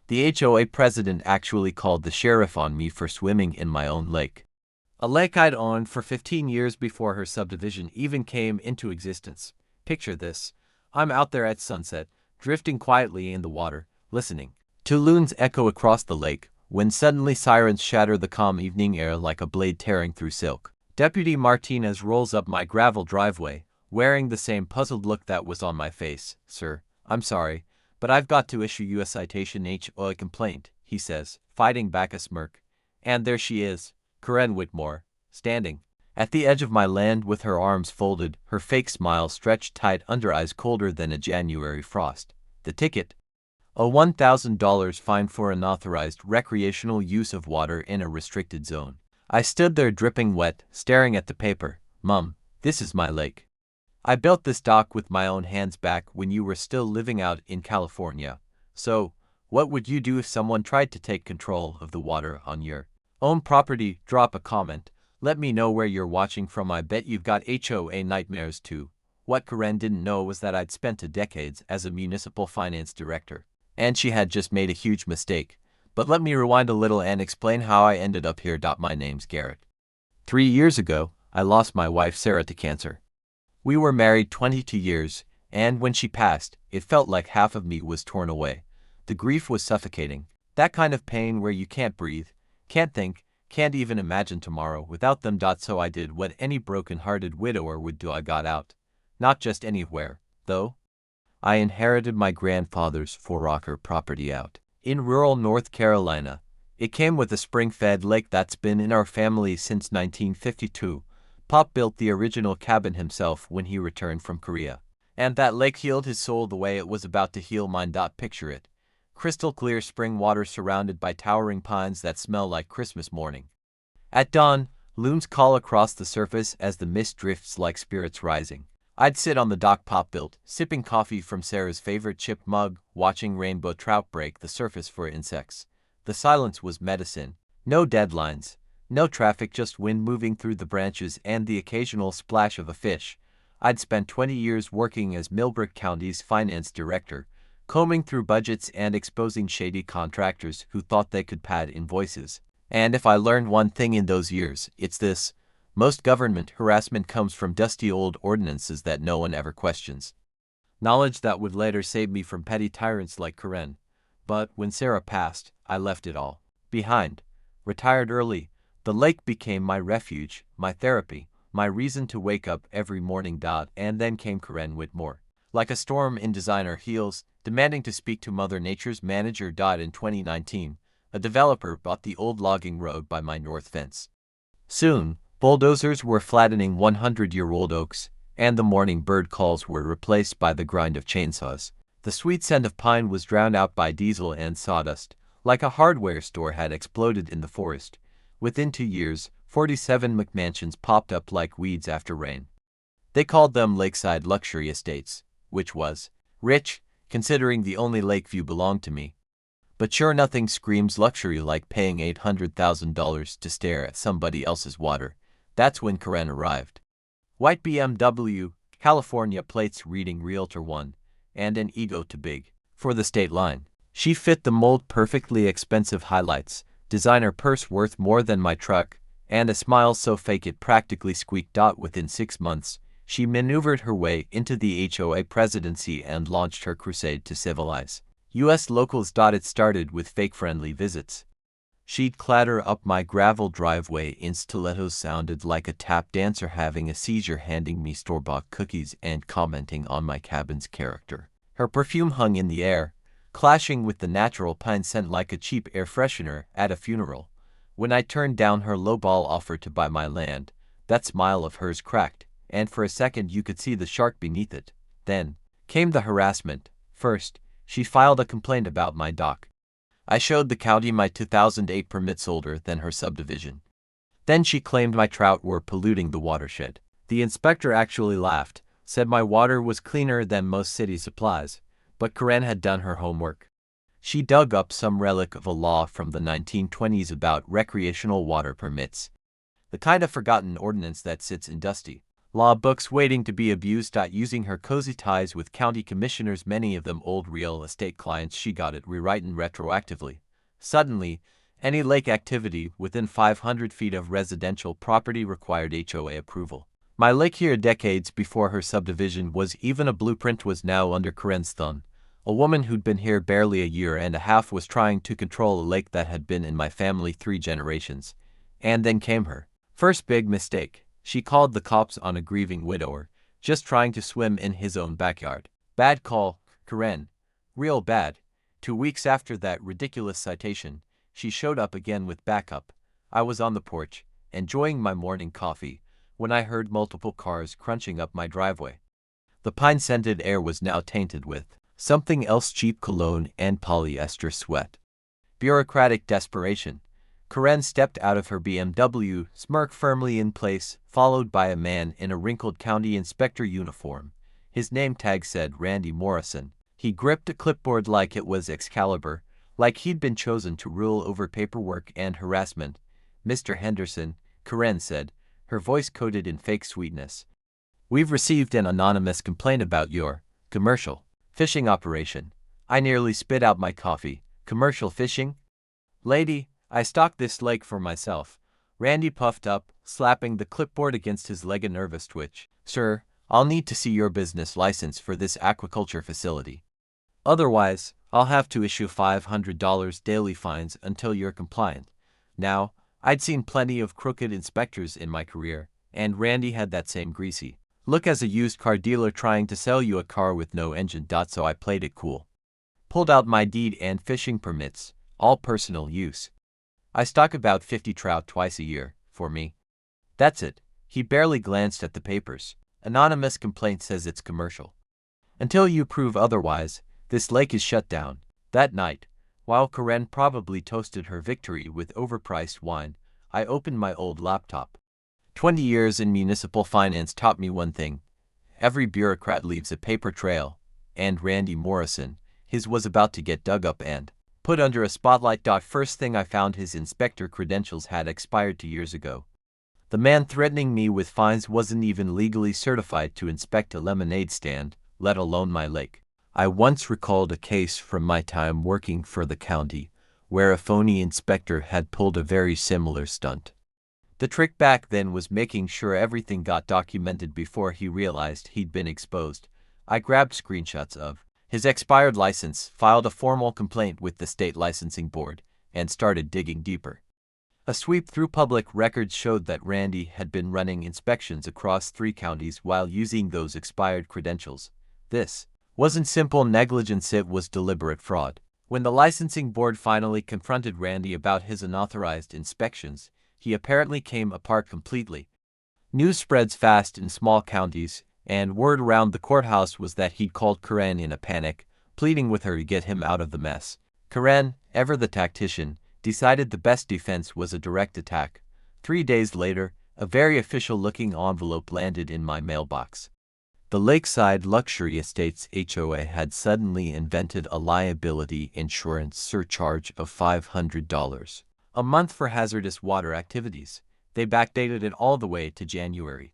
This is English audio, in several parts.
The HOA president actually called the sheriff on me for swimming in my own lake. A lake I'd owned for 15 years before her subdivision even came into existence. Picture this. I'm out there at sunset, drifting quietly in the water, listening to loons echo across the lake, when suddenly sirens shatter the calm evening air like a blade tearing through silk. Deputy Martinez rolls up my gravel driveway, wearing the same puzzled look that was on my face. "Sir, I'm sorry, but I've got to issue you a citation HOA complaint," he says, fighting back a smirk. And there she is, Karen Whitmore, standing at the edge of my land with her arms folded, her fake smile stretched tight under eyes colder than a January frost. The ticket? A $1,000 fine for unauthorized recreational use of water in a restricted zone. I stood there dripping wet, staring at the paper. "Mum, this is my lake. I built this dock with my own hands back when you were still living out in California. So, what would you do if someone tried to take control of the water on your own property?" Drop a comment. Let me know where you're watching from. I bet you've got HOA nightmares too. What Karen didn't know was that I'd spent decades as a municipal finance director, and she had just made a huge mistake. But let me rewind a little and explain how I ended up here. My name's Garrett. 3 years ago, I lost my wife Sarah to cancer. We were married 22 years, and when she passed, it felt like half of me was torn away. The grief was suffocating. That kind of pain where you can't breathe, can't think, can't even imagine tomorrow without them. So I did what any broken-hearted widower would do. I got out. Not just anywhere, though. I inherited my grandfather's 4-acre property out in rural North Carolina. It came with a spring-fed lake that's been in our family since 1952. Pop built the original cabin himself when he returned from Korea. And that lake healed his soul the way it was about to heal mine. Picture it. Crystal clear spring water surrounded by towering pines that smell like Christmas morning. At dawn, loons call across the surface as the mist drifts like spirits rising. I'd sit on the dock Pop built, sipping coffee from Sarah's favorite chip mug, watching rainbow trout break the surface for insects. The silence was medicine. No deadlines, no traffic, just wind moving through the branches and the occasional splash of a fish. I'd spent 20 years working as Millbrook County's finance director, combing through budgets and exposing shady contractors who thought they could pad invoices. And if I learned one thing in those years, it's this. Most government harassment comes from dusty old ordinances that no one ever questions. Knowledge that would later save me from petty tyrants like Karen. But when Sarah passed, I left it all behind. Retired early, the lake became my refuge, my therapy, my reason to wake up every morning. And then came Karen Whitmore. Like a storm in designer heels, demanding to speak to Mother Nature's manager. In 2019, a developer bought the old logging road by my north fence. Soon, bulldozers were flattening 100-year-old oaks, and the morning bird calls were replaced by the grind of chainsaws. The sweet scent of pine was drowned out by diesel and sawdust, like a hardware store had exploded in the forest. Within 2 years, 47 McMansions popped up like weeds after rain. They called them lakeside luxury estates, which was rich, considering the only lake view belonged to me. But sure, nothing screams luxury like paying $800,000 to stare at somebody else's water. That's when Karen arrived. White BMW, California plates reading Realtor 1, and an ego too big for the state line. She fit the mold perfectly. Expensive highlights, designer purse worth more than my truck, and a smile so fake it practically squeaked. Within 6 months, she maneuvered her way into the HOA presidency and launched her crusade to civilize U.S. locals. It started with fake-friendly visits. She'd clatter up my gravel driveway in stilettos, sounded like a tap dancer having a seizure, handing me store-bought cookies and commenting on my cabin's character. Her perfume hung in the air, clashing with the natural pine scent like a cheap air freshener at a funeral. When I turned down her lowball offer to buy my land, that smile of hers cracked, and for a second you could see the shark beneath it. Then came the harassment. First, she filed a complaint about my dock. I showed the county my 2008 permits older than her subdivision. Then she claimed my trout were polluting the watershed. The inspector actually laughed, said my water was cleaner than most city supplies, but Karen had done her homework. She dug up some relic of a law from the 1920s about recreational water permits. The kind of forgotten ordinance that sits in dusty Law books waiting to be abused. Using her cozy ties with county commissioners, many of them old real estate clients, she got it rewritten retroactively. Suddenly, any lake activity within 500 feet of residential property required HOA approval. My lake here decades before her subdivision was even a blueprint was now under Karen's thumb. A woman who'd been here barely a year and a half was trying to control a lake that had been in my family 3 generations. And then came her first big mistake. She called the cops on a grieving widower, just trying to swim in his own backyard. Bad call, Karen. Real bad. 2 weeks after that ridiculous citation, she showed up again with backup. I was on the porch, enjoying my morning coffee, when I heard multiple cars crunching up my driveway. The pine-scented air was now tainted with something else: cheap cologne and polyester sweat. Bureaucratic desperation. Karen stepped out of her BMW, smirk firmly in place, followed by a man in a wrinkled county inspector uniform. His name tag said Randy Morrison. He gripped a clipboard like it was Excalibur, like he'd been chosen to rule over paperwork and harassment. "Mr. Henderson," Karen said, her voice coated in fake sweetness, "we've received an anonymous complaint about your commercial fishing operation." I nearly spit out my coffee. "Commercial fishing? Lady, I stocked this lake for myself." Randy puffed up, slapping the clipboard against his leg, a nervous twitch. "Sir, I'll need to see your business license for this aquaculture facility. Otherwise, I'll have to issue $500 daily fines until you're compliant." Now, I'd seen plenty of crooked inspectors in my career, and Randy had that same greasy look as a used car dealer trying to sell you a car with no engine. So I played it cool. Pulled out my deed and fishing permits, all personal use. I stock about 50 trout twice a year, for me. That's it. He barely glanced at the papers. "Anonymous complaint says it's commercial. Until you prove otherwise, this lake is shut down." That night, while Karen probably toasted her victory with overpriced wine, I opened my old laptop. 20 years in municipal finance taught me one thing: every bureaucrat leaves a paper trail, and Randy Morrison, his was about to get dug up and put under a spotlight. First thing I found, his inspector credentials had expired 2 years ago. The man threatening me with fines wasn't even legally certified to inspect a lemonade stand, let alone my lake. I once recalled a case from my time working for the county, where a phony inspector had pulled a very similar stunt. The trick back then was making sure everything got documented before he realized he'd been exposed. I grabbed screenshots of his expired license, filed a formal complaint with the state licensing board, and started digging deeper. A sweep through public records showed that Randy had been running inspections across 3 counties while using those expired credentials. This wasn't simple negligence, it was deliberate fraud. When the licensing board finally confronted Randy about his unauthorized inspections, he apparently came apart completely. News spreads fast in small counties, and word around the courthouse was that he'd called Karen in a panic, pleading with her to get him out of the mess. Karen, ever the tactician, decided the best defense was a direct attack. 3 days later, a very official-looking envelope landed in my mailbox. The Lakeside Luxury Estates HOA had suddenly invented a liability insurance surcharge of $500 a month for hazardous water activities. They backdated it all the way to January.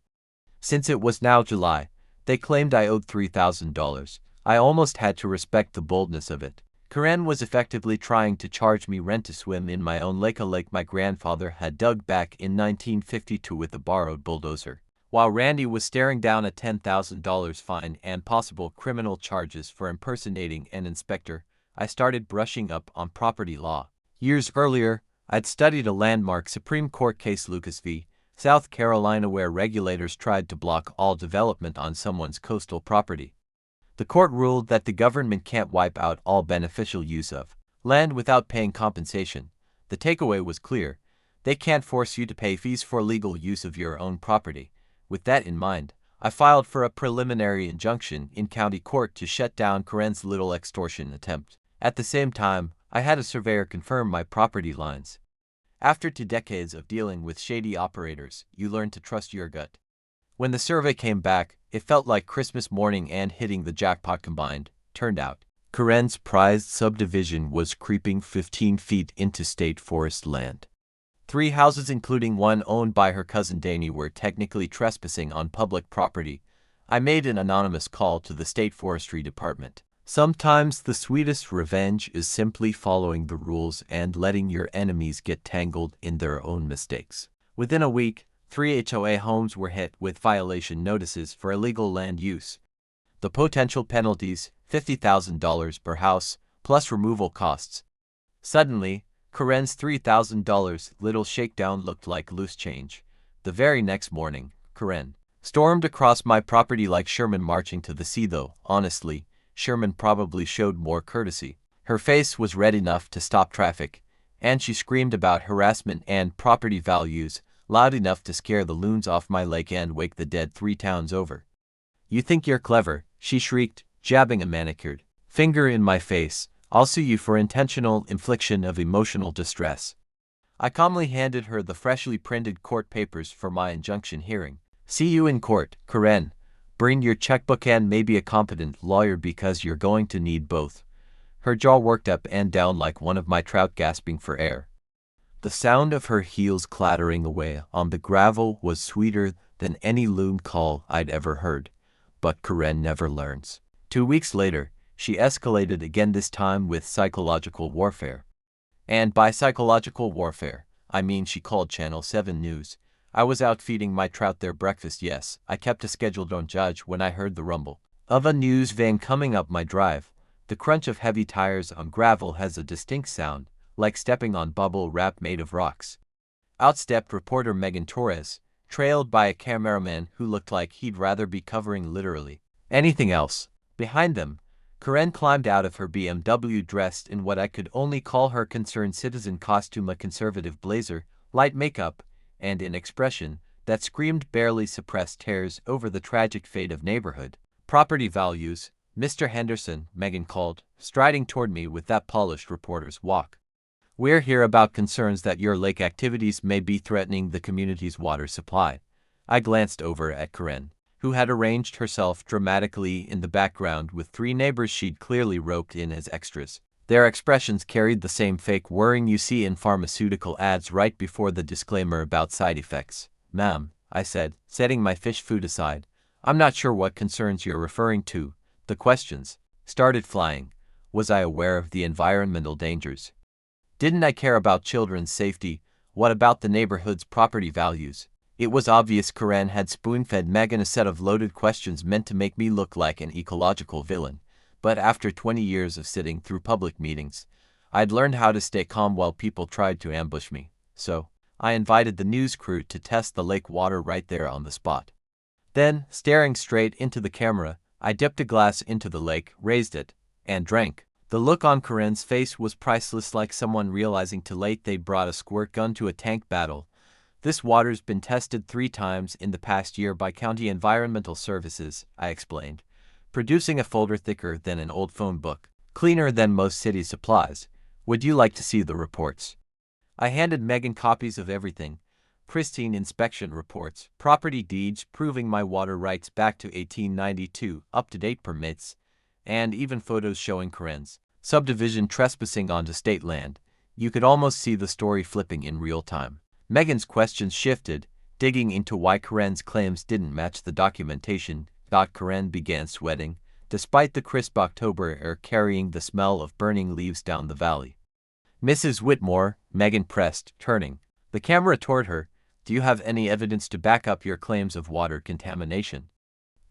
Since it was now July, they claimed I owed $3,000. I almost had to respect the boldness of it. Karen was effectively trying to charge me rent to swim in my own lake, a lake my grandfather had dug back in 1952 with a borrowed bulldozer. While Randy was staring down a $10,000 fine and possible criminal charges for impersonating an inspector, I started brushing up on property law. Years earlier, I'd studied a landmark Supreme Court case, Lucas v. South Carolina, where regulators tried to block all development on someone's coastal property. The court ruled that the government can't wipe out all beneficial use of land without paying compensation. The takeaway was clear: they can't force you to pay fees for legal use of your own property. With that in mind, I filed for a preliminary injunction in county court to shut down Karen's little extortion attempt. At the same time, I had a surveyor confirm my property lines. After 2 decades of dealing with shady operators, you learn to trust your gut. When the survey came back, it felt like Christmas morning and hitting the jackpot combined. Turned out, Karen's prized subdivision was creeping 15 feet into state forest land. 3 houses, including one owned by her cousin Danny, were technically trespassing on public property. I made an anonymous call to the state forestry department. Sometimes the sweetest revenge is simply following the rules and letting your enemies get tangled in their own mistakes. Within a week, 3 HOA homes were hit with violation notices for illegal land use. The potential penalties, $50,000 per house, plus removal costs. Suddenly, Karen's $3,000 little shakedown looked like loose change. The very next morning, Karen stormed across my property like Sherman marching to the sea, though, honestly, Sherman probably showed more courtesy. Her face was red enough to stop traffic, and she screamed about harassment and property values, loud enough to scare the loons off my lake and wake the dead 3 towns over. "You think you're clever," she shrieked, jabbing a manicured finger in my face. "I'll sue you for intentional infliction of emotional distress." I calmly handed her the freshly printed court papers for my injunction hearing. "See you in court, Karen. Bring your checkbook and maybe a competent lawyer because you're going to need both." Her jaw worked up and down like one of my trout gasping for air. The sound of her heels clattering away on the gravel was sweeter than any loon call I'd ever heard. But Karen never learns. 2 weeks later, she escalated again, this time with psychological warfare. And by psychological warfare, I mean she called Channel 7 News. I was out feeding my trout their breakfast. Yes, I kept a schedule, don't judge, when I heard the rumble of a news van coming up my drive. The crunch of heavy tires on gravel has a distinct sound, like stepping on bubble wrap made of rocks. Out stepped reporter Megan Torres, trailed by a cameraman who looked like he'd rather be covering literally anything else. Behind them, Karen climbed out of her BMW dressed in what I could only call her concerned citizen costume, a conservative blazer, light makeup, and an expression that screamed barely suppressed tears over the tragic fate of neighborhood property values. "Mr. Henderson," Megan called, striding toward me with that polished reporter's walk. "We're here about concerns that your lake activities may be threatening the community's water supply." I glanced over at Karen, who had arranged herself dramatically in the background with 3 neighbors she'd clearly roped in as extras. Their expressions carried the same fake worrying you see in pharmaceutical ads right before the disclaimer about side effects. "Ma'am," I said, setting my fish food aside, "I'm not sure what concerns you're referring to." The questions started flying. Was I aware of the environmental dangers? Didn't I care about children's safety? What about the neighborhood's property values? It was obvious Karen had spoon-fed Megan a set of loaded questions meant to make me look like an ecological villain. But after 20 years of sitting through public meetings, I'd learned how to stay calm while people tried to ambush me. So, I invited the news crew to test the lake water right there on the spot. Then, staring straight into the camera, I dipped a glass into the lake, raised it, and drank. The look on Karen's face was priceless, like someone realizing too late they'd brought a squirt gun to a tank battle. "This water's been tested 3 times in the past year by County Environmental Services," I explained, producing a folder thicker than an old phone book, cleaner than most city supplies. "Would you like to see the reports?" I handed Megan copies of everything: pristine inspection reports, property deeds proving my water rights back to 1892, up-to-date permits, and even photos showing Karen's subdivision trespassing onto state land. You could almost see the story flipping in real time. Megan's questions shifted, digging into why Karen's claims didn't match the documentation. Karen began sweating, despite the crisp October air carrying the smell of burning leaves down the valley. "Mrs. Whitmore," Megan pressed, turning the camera toward her, "do you have any evidence to back up your claims of water contamination?"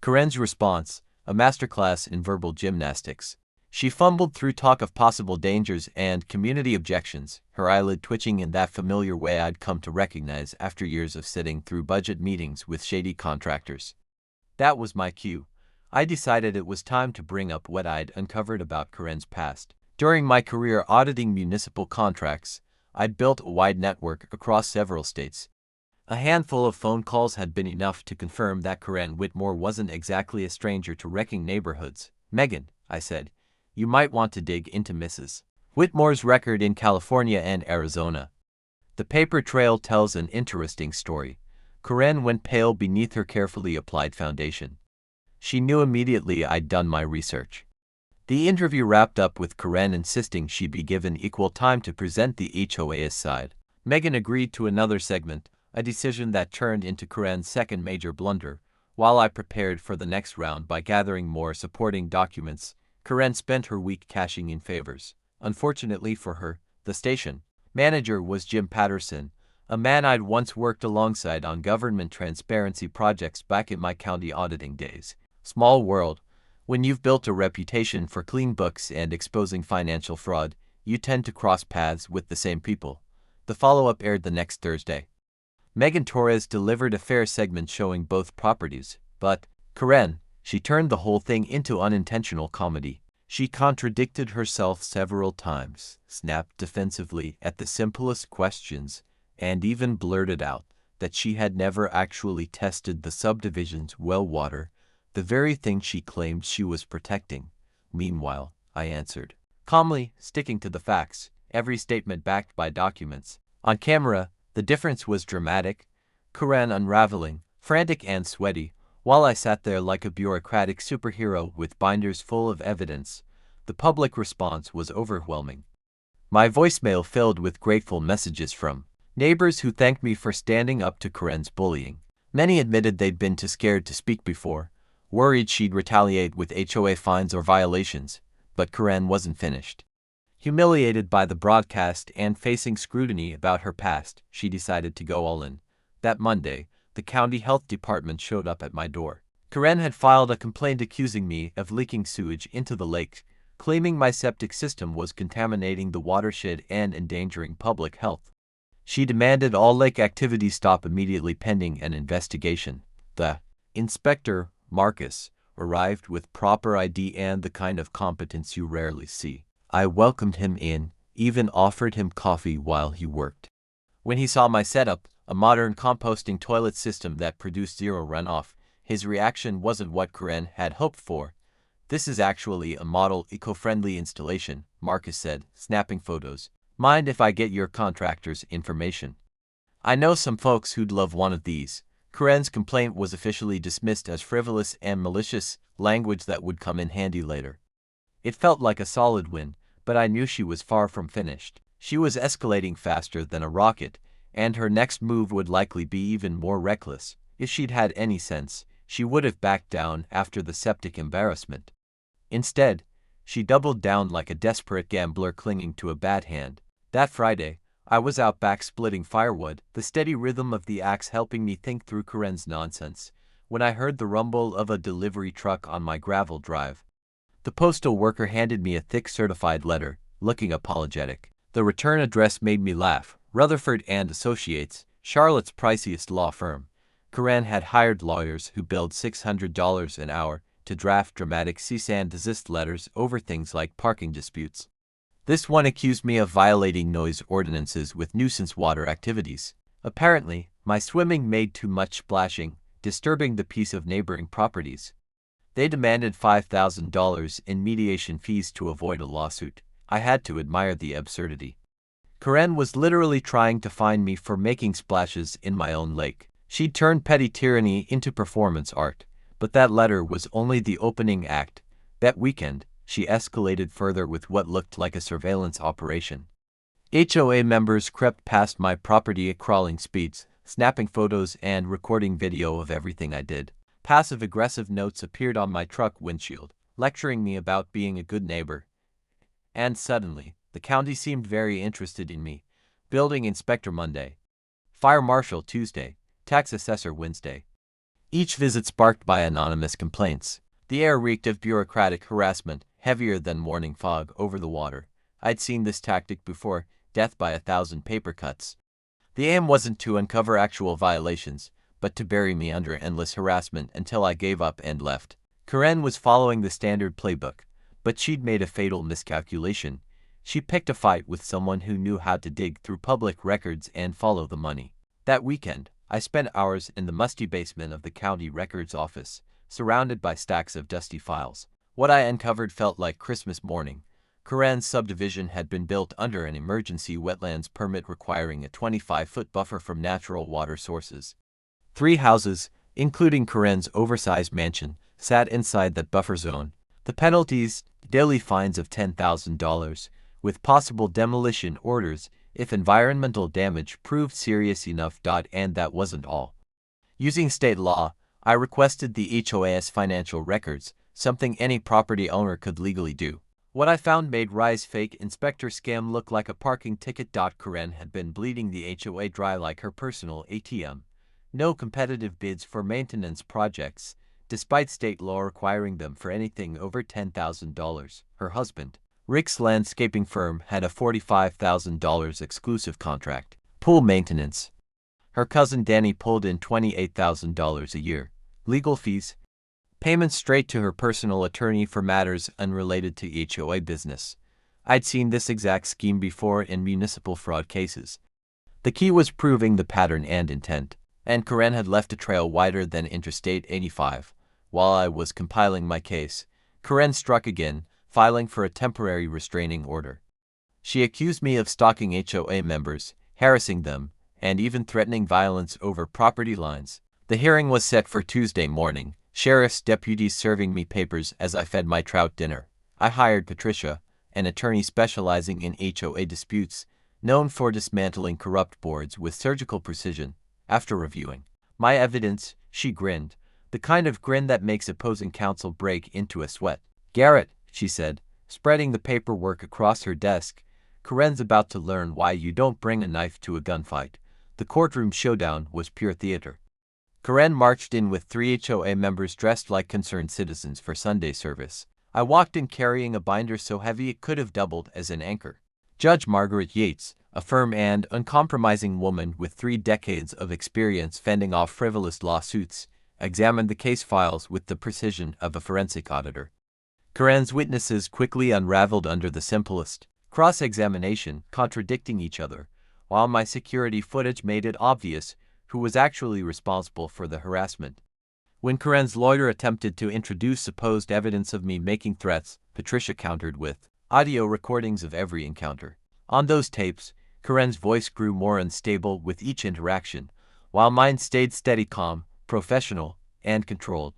Karen's response, a masterclass in verbal gymnastics. She fumbled through talk of possible dangers and community objections, her eyelid twitching in that familiar way I'd come to recognize after years of sitting through budget meetings with shady contractors. That was my cue. I decided it was time to bring up what I'd uncovered about Karen's past. During my career auditing municipal contracts, I'd built a wide network across several states. A handful of phone calls had been enough to confirm that Karen Whitmore wasn't exactly a stranger to wrecking neighborhoods. "Megan," I said, "you might want to dig into Mrs. Whitmore's record in California and Arizona. The paper trail tells an interesting story." Karen went pale beneath her carefully applied foundation. She knew immediately I'd done my research. The interview wrapped up with Karen insisting she be given equal time to present the HOA's side. Megan agreed to another segment, a decision that turned into Karen's second major blunder. While I prepared for the next round by gathering more supporting documents, Karen spent her week cashing in favors. Unfortunately for her, the station manager was Jim Patterson, a man I'd once worked alongside on government transparency projects back in my county auditing days. Small world. When you've built a reputation for clean books and exposing financial fraud, you tend to cross paths with the same people. The follow-up aired the next Thursday. Megan Torres delivered a fair segment showing both properties, but Karen, she turned the whole thing into unintentional comedy. She contradicted herself several times, snapped defensively at the simplest questions, and even blurted out that she had never actually tested the subdivision's well water, the very thing she claimed she was protecting. Meanwhile, I answered, calmly, sticking to the facts, every statement backed by documents. On camera, the difference was dramatic, Karen unraveling, frantic and sweaty, while I sat there like a bureaucratic superhero with binders full of evidence. The public response was overwhelming. My voicemail filled with grateful messages from neighbors who thanked me for standing up to Karen's bullying. Many admitted they'd been too scared to speak before, worried she'd retaliate with HOA fines or violations, but Karen wasn't finished. Humiliated by the broadcast and facing scrutiny about her past, she decided to go all in. That Monday, the county health department showed up at my door. Karen had filed a complaint accusing me of leaking sewage into the lake, claiming my septic system was contaminating the watershed and endangering public health. She demanded all lake activities stop immediately pending an investigation. The inspector, Marcus, arrived with proper ID and the kind of competence you rarely see. I welcomed him in, even offered him coffee while he worked. When he saw my setup, a modern composting toilet system that produced zero runoff, his reaction wasn't what Karen had hoped for. "This is actually a model eco-friendly installation," Marcus said, snapping photos. "Mind if I get your contractor's information? I know some folks who'd love one of these." Karen's complaint was officially dismissed as frivolous and malicious, language that would come in handy later. It felt like a solid win, but I knew she was far from finished. She was escalating faster than a rocket, and her next move would likely be even more reckless. If she'd had any sense, she would have backed down after the septic embarrassment. Instead, she doubled down like a desperate gambler clinging to a bad hand. That Friday, I was out back splitting firewood, the steady rhythm of the axe helping me think through Karen's nonsense, when I heard the rumble of a delivery truck on my gravel drive. The postal worker handed me a thick certified letter, looking apologetic. The return address made me laugh. Rutherford and Associates, Charlotte's priciest law firm. Karen had hired lawyers who billed $600 an hour to draft dramatic cease and desist letters over things like parking disputes. This one accused me of violating noise ordinances with nuisance water activities. Apparently, my swimming made too much splashing, disturbing the peace of neighboring properties. They demanded $5,000 in mediation fees to avoid a lawsuit. I had to admire the absurdity. Karen was literally trying to fine me for making splashes in my own lake. She'd turned petty tyranny into performance art, but that letter was only the opening act. That weekend, she escalated further with what looked like a surveillance operation. HOA members crept past my property at crawling speeds, snapping photos and recording video of everything I did. Passive-aggressive notes appeared on my truck windshield, lecturing me about being a good neighbor. And suddenly, the county seemed very interested in me. Building inspector Monday, fire marshal Tuesday, tax assessor Wednesday. Each visit sparked by anonymous complaints. The air reeked of bureaucratic harassment, heavier than morning fog over the water. I'd seen this tactic before, death by 1,000 paper cuts. The aim wasn't to uncover actual violations, but to bury me under endless harassment until I gave up and left. Karen was following the standard playbook, but she'd made a fatal miscalculation. She picked a fight with someone who knew how to dig through public records and follow the money. That weekend, I spent hours in the musty basement of the county records office, surrounded by stacks of dusty files. What I uncovered felt like Christmas morning. Karen's subdivision had been built under an emergency wetlands permit requiring a 25-foot buffer from natural water sources. 3 houses, including Karen's oversized mansion, sat inside that buffer zone. The penalties, daily fines of $10,000, with possible demolition orders, if environmental damage proved serious enough. And that wasn't all. Using state law, I requested the HOA's financial records, something any property owner could legally do. What I found made Rise fake inspector scam look like a parking ticket. Karen had been bleeding the HOA dry like her personal ATM. No competitive bids for maintenance projects, despite state law requiring them for anything over $10,000. Her husband, Rick's landscaping firm, had a $45,000 exclusive contract. Pool maintenance. Her cousin Danny pulled in $28,000 a year. Legal fees. Payments straight to her personal attorney for matters unrelated to HOA business. I'd seen this exact scheme before in municipal fraud cases. The key was proving the pattern and intent, and Karen had left a trail wider than Interstate 85. While I was compiling my case, Karen struck again, filing for a temporary restraining order. She accused me of stalking HOA members, harassing them, and even threatening violence over property lines. The hearing was set for Tuesday morning. Sheriff's deputies serving me papers as I fed my trout dinner. I hired Patricia, an attorney specializing in HOA disputes, known for dismantling corrupt boards with surgical precision. After reviewing my evidence, she grinned, the kind of grin that makes opposing counsel break into a sweat. "Garrett," she said, spreading the paperwork across her desk, "Karen's about to learn why you don't bring a knife to a gunfight." The courtroom showdown was pure theater. Karen marched in with 3 HOA members dressed like concerned citizens for Sunday service. I walked in carrying a binder so heavy it could have doubled as an anchor. Judge Margaret Yates, a firm and uncompromising woman with 3 decades of experience fending off frivolous lawsuits, examined the case files with the precision of a forensic auditor. Karen's witnesses quickly unraveled under the simplest cross-examination, contradicting each other, while my security footage made it obvious who was actually responsible for the harassment. When Karen's lawyer attempted to introduce supposed evidence of me making threats, Patricia countered with audio recordings of every encounter. On those tapes, Karen's voice grew more unstable with each interaction, while mine stayed steady, calm, professional, and controlled.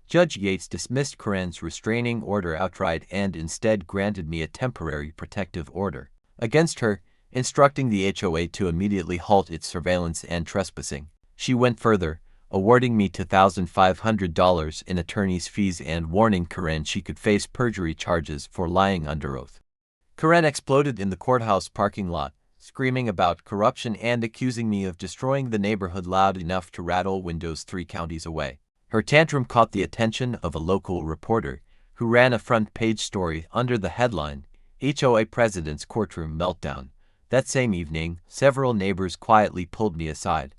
Judge Yates dismissed Karen's restraining order outright and instead granted me a temporary protective order against her, instructing the HOA to immediately halt its surveillance and trespassing. She went further, awarding me $2,500 in attorney's fees and warning Karen she could face perjury charges for lying under oath. Karen exploded in the courthouse parking lot, screaming about corruption and accusing me of destroying the neighborhood loud enough to rattle windows 3 counties away. Her tantrum caught the attention of a local reporter, who ran a front-page story under the headline, "HOA President's Courtroom Meltdown." That same evening, several neighbors quietly pulled me aside.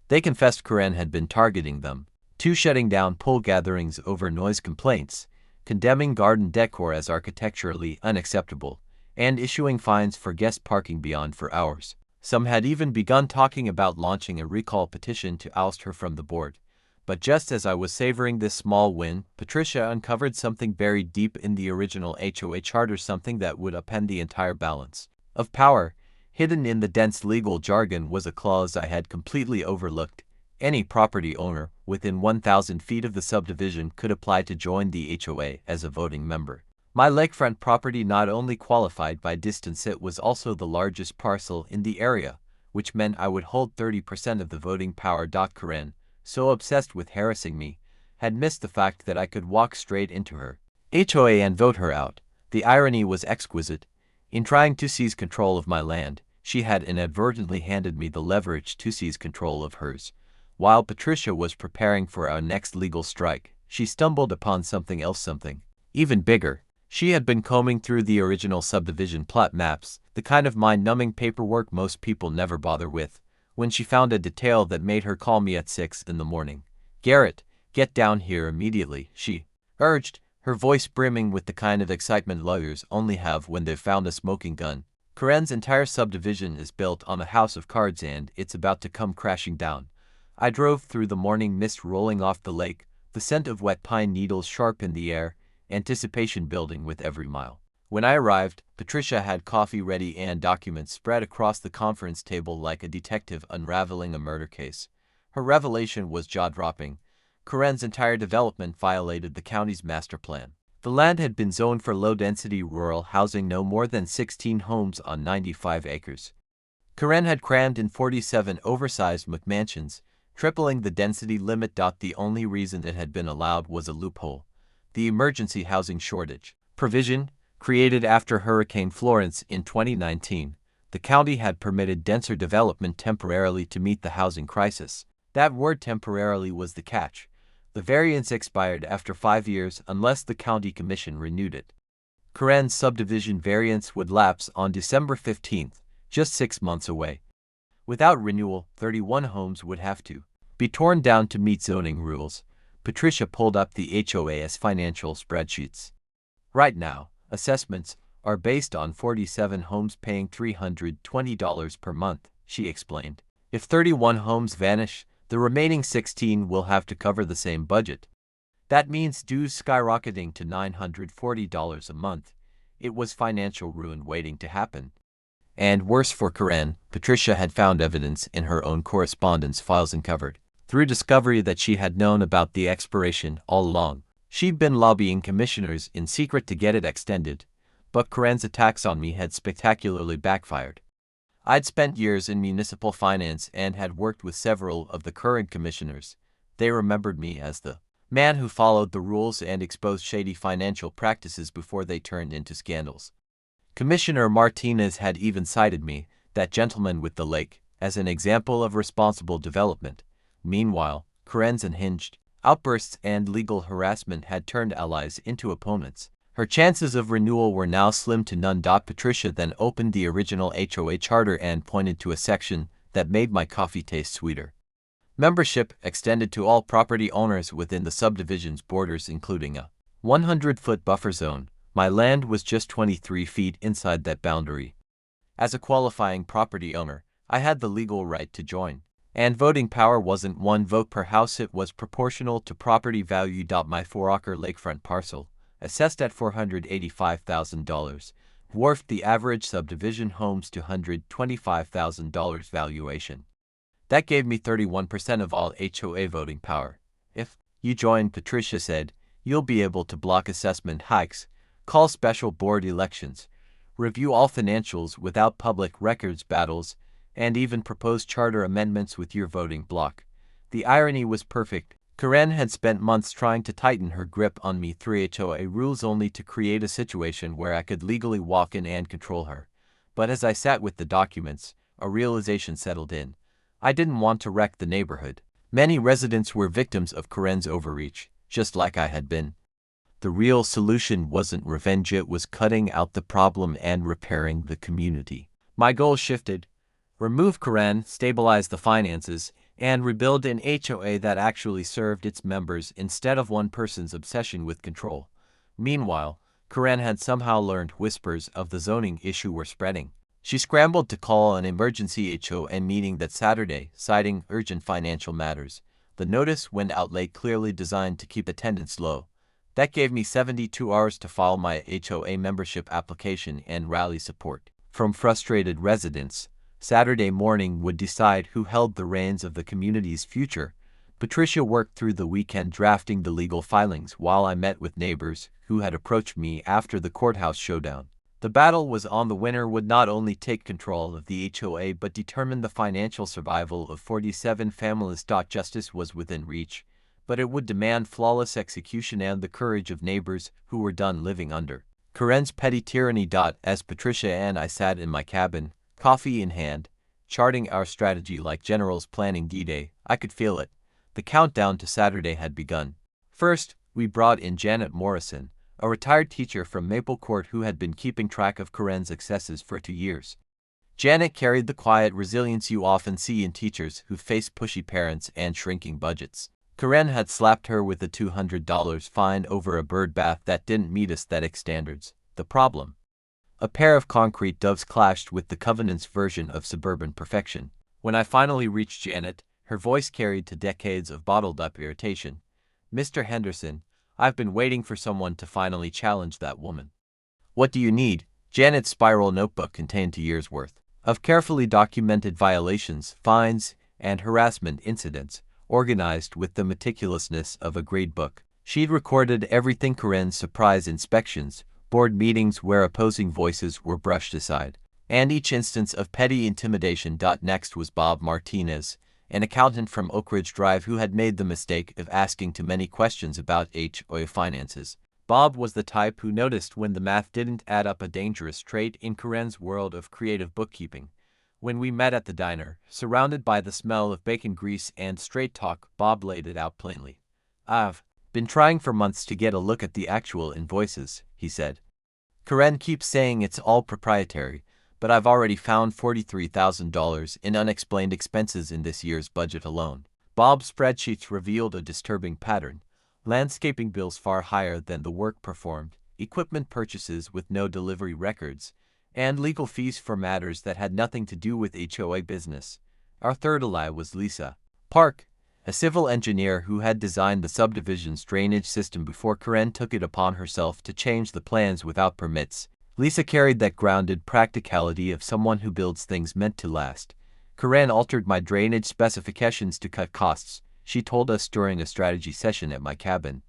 They confessed Karen had been targeting them, too, shutting down pool gatherings over noise complaints, condemning garden decor as architecturally unacceptable, and issuing fines for guest parking beyond 4 hours. Some had even begun talking about launching a recall petition to oust her from the board. But just as I was savoring this small win, Patricia uncovered something buried deep in the original HOA charter, something that would upend the entire balance of power. Hidden in the dense legal jargon was a clause I had completely overlooked. Any property owner within 1,000 feet of the subdivision could apply to join the HOA as a voting member. My lakefront property not only qualified by distance, it was also the largest parcel in the area, which meant I would hold 30% of the voting power. Karen, so obsessed with harassing me, had missed the fact that I could walk straight into her HOA and vote her out. The irony was exquisite. In trying to seize control of my land, she had inadvertently handed me the leverage to seize control of hers. While Patricia was preparing for our next legal strike, she stumbled upon something else, something even bigger. She had been combing through the original subdivision plot maps, the kind of mind-numbing paperwork most people never bother with, when she found a detail that made her call me at 6 in the morning. "Garrett, get down here immediately," she urged, her voice brimming with the kind of excitement lawyers only have when they've found a smoking gun. Karen's entire subdivision is built on a house of cards and it's about to come crashing down. I drove through the morning mist rolling off the lake, the scent of wet pine needles sharp in the air, anticipation building with every mile. When I arrived, Patricia had coffee ready and documents spread across the conference table like a detective unraveling a murder case. Her revelation was jaw-dropping. Karen's entire development violated the county's master plan. The land had been zoned for low-density rural housing, no more than 16 homes on 95 acres. Karen had crammed in 47 oversized McMansions, tripling the density limit. The only reason it had been allowed was a loophole: the emergency housing shortage provision, created after Hurricane Florence in 2019. The county had permitted denser development temporarily to meet the housing crisis. That word temporarily was the catch. The variance expired after 5 years unless the county commission renewed it. Karen's subdivision variance would lapse on December 15, just 6 months away. Without renewal, 31 homes would have to be torn down to meet zoning rules. Patricia pulled up the HOA's financial spreadsheets. Right now, assessments are based on 47 homes paying $320 per month, she explained. If 31 homes vanish, the remaining 16 will have to cover the same budget. That means dues skyrocketing to $940 a month. It was financial ruin waiting to happen. And worse for Karen, Patricia had found evidence in her own correspondence files uncovered through discovery that she had known about the expiration all along. She'd been lobbying commissioners in secret to get it extended, but Karen's attacks on me had spectacularly backfired. I'd spent years in municipal finance and had worked with several of the current commissioners. They remembered me as the man who followed the rules and exposed shady financial practices before they turned into scandals. Commissioner Martinez had even cited me, that gentleman with the lake, as an example of responsible development. Meanwhile, Karen's unhinged outbursts and legal harassment had turned allies into opponents. Her chances of renewal were now slim to none. Patricia then opened the original HOA charter and pointed to a section that made my coffee taste sweeter. Membership extended to all property owners within the subdivision's borders, including a 100-foot buffer zone. My land was just 23 feet inside that boundary. As a qualifying property owner, I had the legal right to join. And voting power wasn't one vote per house, it was proportional to property value. My 4-acre lakefront parcel, assessed at $485,000, dwarfed the average subdivision homes to $125,000 valuation. That gave me 31% of all HOA voting power. If you join, Patricia said, you'll be able to block assessment hikes, call special board elections, review all financials without public records battles, and even propose charter amendments with your voting bloc. The irony was perfect. Karen had spent months trying to tighten her grip on me through HOA rules only to create a situation where I could legally walk in and control her. But as I sat with the documents, a realization settled in. I didn't want to wreck the neighborhood. Many residents were victims of Karen's overreach, just like I had been. The real solution wasn't revenge, it was cutting out the problem and repairing the community. My goal shifted. Remove Karen, stabilize the finances, and rebuild an HOA that actually served its members instead of one person's obsession with control. Meanwhile, Karen had somehow learned whispers of the zoning issue were spreading. She scrambled to call an emergency HOA meeting that Saturday, citing urgent financial matters. The notice went out late, clearly designed to keep attendance low. That gave me 72 hours to file my HOA membership application and rally support from frustrated residents. Saturday morning would decide who held the reins of the community's future. Patricia worked through the weekend drafting the legal filings while I met with neighbors who had approached me after the courthouse showdown. The battle was on. The winner would not only take control of the HOA but determine the financial survival of 47 families. Justice was within reach, but it would demand flawless execution and the courage of neighbors who were done living under Karen's petty tyranny. As Patricia and I sat in my cabin, coffee in hand, charting our strategy like generals planning D-Day, I could feel it. The countdown to Saturday had begun. First, we brought in Janet Morrison, a retired teacher from Maple Court who had been keeping track of Karen's excesses for 2 years. Janet carried the quiet resilience you often see in teachers who face pushy parents and shrinking budgets. Karen had slapped her with a $200 fine over a bird bath that didn't meet aesthetic standards. The problem? A pair of concrete doves clashed with the Covenant's version of suburban perfection. When I finally reached Janet, her voice carried to decades of bottled-up irritation. Mr. Henderson, I've been waiting for someone to finally challenge that woman. What do you need? Janet's spiral notebook contained 2 years' worth of carefully documented violations, fines, and harassment incidents, organized with the meticulousness of a grade book. She'd recorded everything: Karen's surprise inspections, board meetings where opposing voices were brushed aside, And each instance of petty intimidation. Next was Bob Martinez, an accountant from Oak Ridge Drive who had made the mistake of asking too many questions about HOA finances. Bob was the type who noticed when the math didn't add up, a dangerous trait in Karen's world of creative bookkeeping. When we met at the diner, surrounded by the smell of bacon grease and straight talk, Bob laid it out plainly. "I've been trying for months to get a look at the actual invoices," he said. "Karen keeps saying it's all proprietary, but I've already found $43,000 in unexplained expenses in this year's budget alone." Bob's spreadsheets revealed a disturbing pattern: landscaping bills far higher than the work performed, equipment purchases with no delivery records, and legal fees for matters that had nothing to do with HOA business. Our third ally was Lisa Park, a civil engineer who had designed the subdivision's drainage system before Karen took it upon herself to change the plans without permits. Lisa carried that grounded practicality of someone who builds things meant to last. "Karen altered my drainage specifications to cut costs," she told us during a strategy session at my cabin.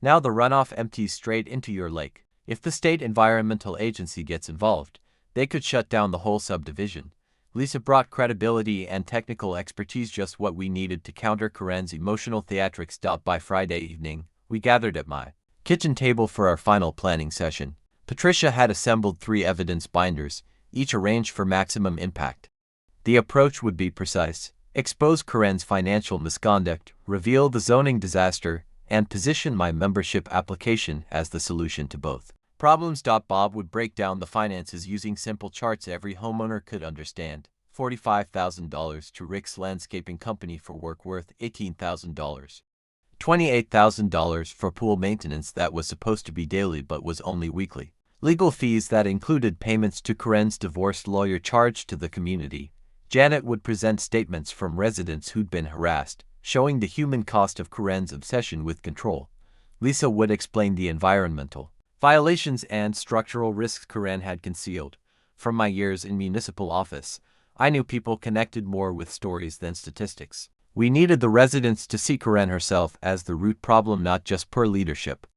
"Now the runoff empties straight into your lake. If the state environmental agency gets involved, they could shut down the whole subdivision." Lisa brought credibility and technical expertise, just what we needed to counter Karen's emotional theatrics. By Friday evening, we gathered at my kitchen table for our final planning session. Patricia had assembled 3 evidence binders, each arranged for maximum impact. The approach would be precise: expose Karen's financial misconduct, reveal the zoning disaster, and position my membership application as the solution to both problems. Bob would break down the finances using simple charts every homeowner could understand. $45,000 to Rick's landscaping company for work worth $18,000. $28,000 for pool maintenance that was supposed to be daily but was only weekly. Legal fees that included payments to Karen's divorce lawyer charged to the community. Janet would present statements from residents who'd been harassed, showing the human cost of Karen's obsession with control. Lisa would explain the environmental violations and structural risks Karen had concealed. From my years in municipal office, I knew people connected more with stories than statistics. We needed the residents to see Karen herself as the root problem, not just poor leadership.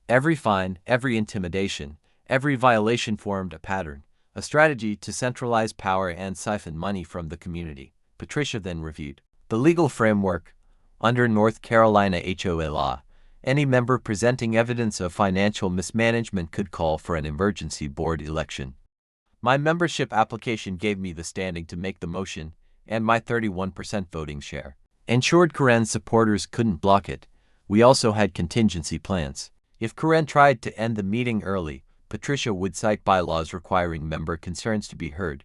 Every fine, every intimidation, every violation formed a pattern, a strategy to centralize power and siphon money from the community. Patricia then reviewed the legal framework. Under North Carolina HOA law, any member presenting evidence of financial mismanagement could call for an emergency board election. My membership application gave me the standing to make the motion, and my 31% voting share ensured Karen's supporters couldn't block it. We also had contingency plans. If Karen tried to end the meeting early, Patricia would cite bylaws requiring member concerns to be heard.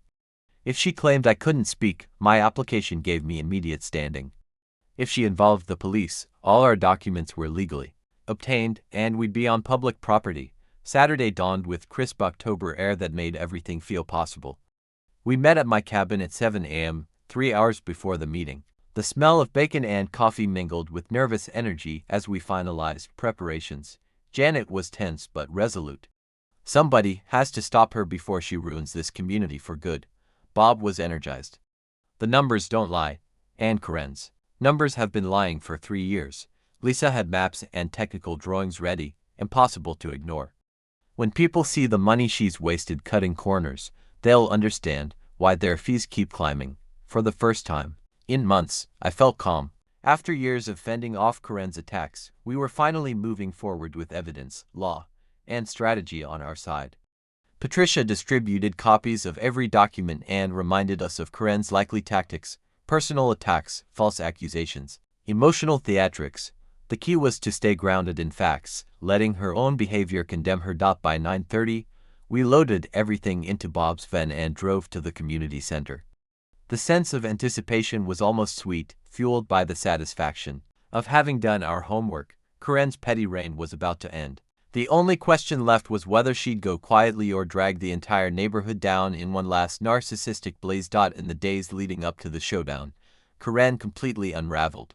If she claimed I couldn't speak, my application gave me immediate standing. If she involved the police, all our documents were legally obtained, and we'd be on public property. Saturday dawned with crisp October air that made everything feel possible. We met at my cabin at 7 a.m., 3 hours before the meeting. The smell of bacon and coffee mingled with nervous energy as we finalized preparations. Janet was tense but resolute. Somebody has to stop her before she ruins this community for good. Bob was energized. The numbers don't lie, and Karen's numbers have been lying for 3 years. Lisa had maps and technical drawings ready, impossible to ignore. When people see the money she's wasted cutting corners, they'll understand why their fees keep climbing. For the first time in months, I felt calm. After years of fending off Karen's attacks, we were finally moving forward with evidence, law, and strategy on our side. Patricia distributed copies of every document and reminded us of Karen's likely tactics: personal attacks, false accusations, emotional theatrics. The key was to stay grounded in facts, letting her own behavior condemn her. By 9:30, we loaded everything into Bob's van and drove to the community center. The sense of anticipation was almost sweet, fueled by the satisfaction of having done our homework. Karen's petty reign was about to end. The only question left was whether she'd go quietly or drag the entire neighborhood down in one last narcissistic blaze. In the days leading up to the showdown, Karen completely unraveled.